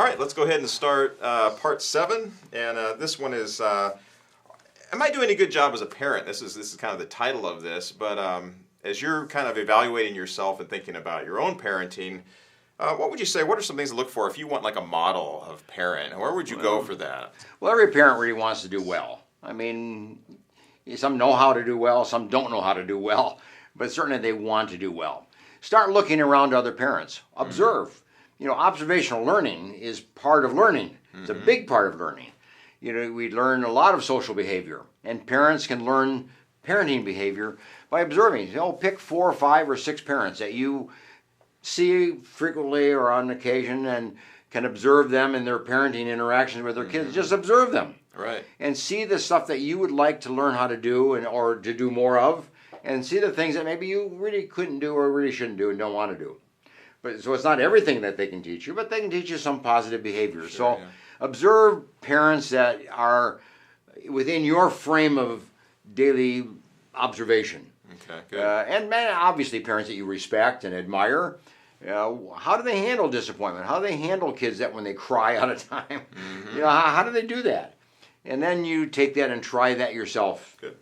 All right, let's go ahead and start part 7. And this one is, am I doing a good job as a parent? This is kind of the title of this. But as you're kind of evaluating yourself and thinking about your own parenting, what would you say, what are some things to look for if you want like a model of parent? Where would you go for that? Well, every parent really wants to do well. I mean, some know how to do well, some don't know how to do well, but certainly they want to do well. Start looking around to other parents. Observe. You know, observational learning is part of learning. It's a big part of learning. You know, we learn a lot of social behavior, and parents can learn parenting behavior by observing. You know, pick 4 or 5 or 6 parents that you see frequently or on occasion and can observe them in their parenting interactions with their kids. Just observe them. Right. And see the stuff that you would like to learn how to do or to do more of, and see the things that maybe you really couldn't do or really shouldn't do and don't want to do. But so it's not everything that they can teach you, but they can teach you some positive behavior. So observe parents that are within your frame of daily observation. Okay, good. And obviously parents that you respect and admire. How do they handle disappointment? How do they handle kids that when they cry out of time? You know, how do they do that? And then you take that and try that yourself. Good.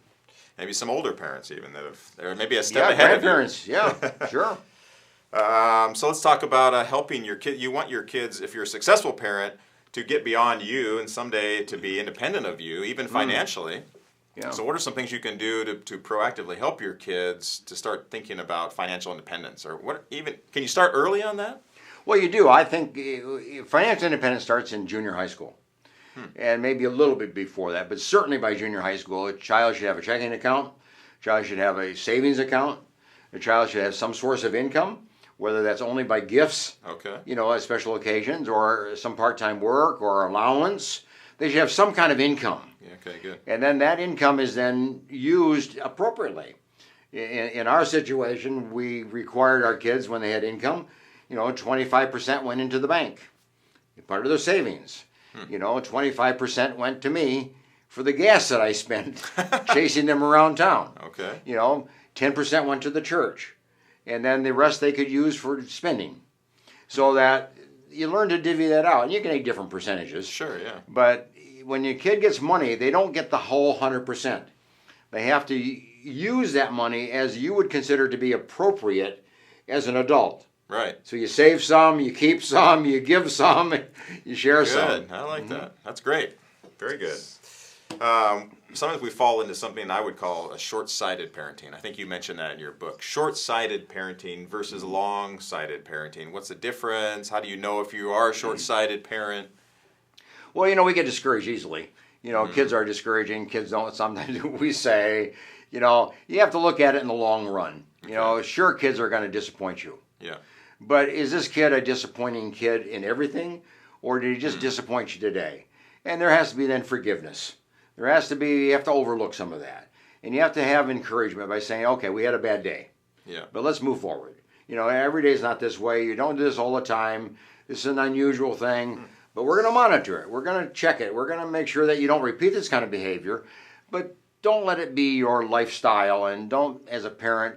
Maybe some older parents even that have, they're maybe a step ahead of you. Grandparents, yeah, sure. So let's talk about helping your kid. You want your kids, if you're a successful parent, to get beyond you and someday to be independent of you, even financially. Yeah. So what are some things you can do to proactively help your kids to start thinking about financial independence? Or what even can you start early on that? Well, you do. I think financial independence starts in junior high school. And maybe a little bit before that, but certainly by junior high school, a child should have a checking account, a child should have a savings account, a child should have some source of income, whether that's only by gifts, you know, at special occasions, or some part-time work or allowance. They should have some kind of income. Yeah, okay, good. And then that income is then used appropriately. In our situation, we required our kids when they had income, you know, 25% went into the bank, part of their savings. You know, 25% went to me for the gas that I spent chasing them around town. Okay. You know, 10% went to the church. And then the rest they could use for spending. So that you learn to divvy that out. And you can make different percentages. Sure, yeah. But when your kid gets money, they don't get the whole 100%. They have to use that money as you would consider to be appropriate as an adult. Right. So you save some, you keep some, you give some, you share some. Good. I like that. That's great. Very good. Sometimes we fall into something I would call a short-sighted parenting. I think you mentioned that in your book. Short-sighted parenting versus long-sighted parenting. What's the difference? How do you know if you are a short-sighted parent? Well, you know, we get discouraged easily. You know, kids are discouraging. Kids don't sometimes do what we say. You know, you have to look at it in the long run. You know, sure, kids are going to disappoint you. Yeah. But is this kid a disappointing kid in everything, or did he just disappoint you today? And there has to be then forgiveness. There has to be, you have to overlook some of that. And you have to have encouragement by saying, okay, we had a bad day. Yeah. But let's move forward. You know, every day is not this way. You don't do this all the time. This is an unusual thing. But we're going to monitor it. We're going to check it. We're going to make sure that you don't repeat this kind of behavior. But don't let it be your lifestyle. And don't, as a parent,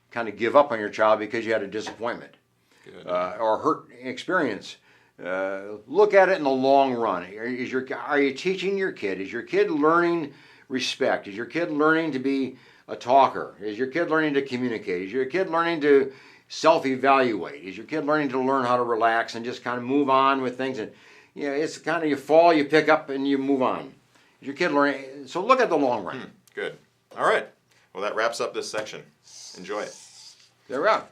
kind of give up on your child because you had a disappointment. Or hurt experience. Look at it in the long run. Are you teaching your kid? Is your kid learning respect? Is your kid learning to be a talker? Is your kid learning to communicate? Is your kid learning to self-evaluate? Is your kid learning to learn how to relax and just kind of move on with things? And you know, it's kind of you fall, you pick up, and you move on. Is your kid learning? So look at the long run. Good. All right. Well, that wraps up this section. Enjoy it. There we are.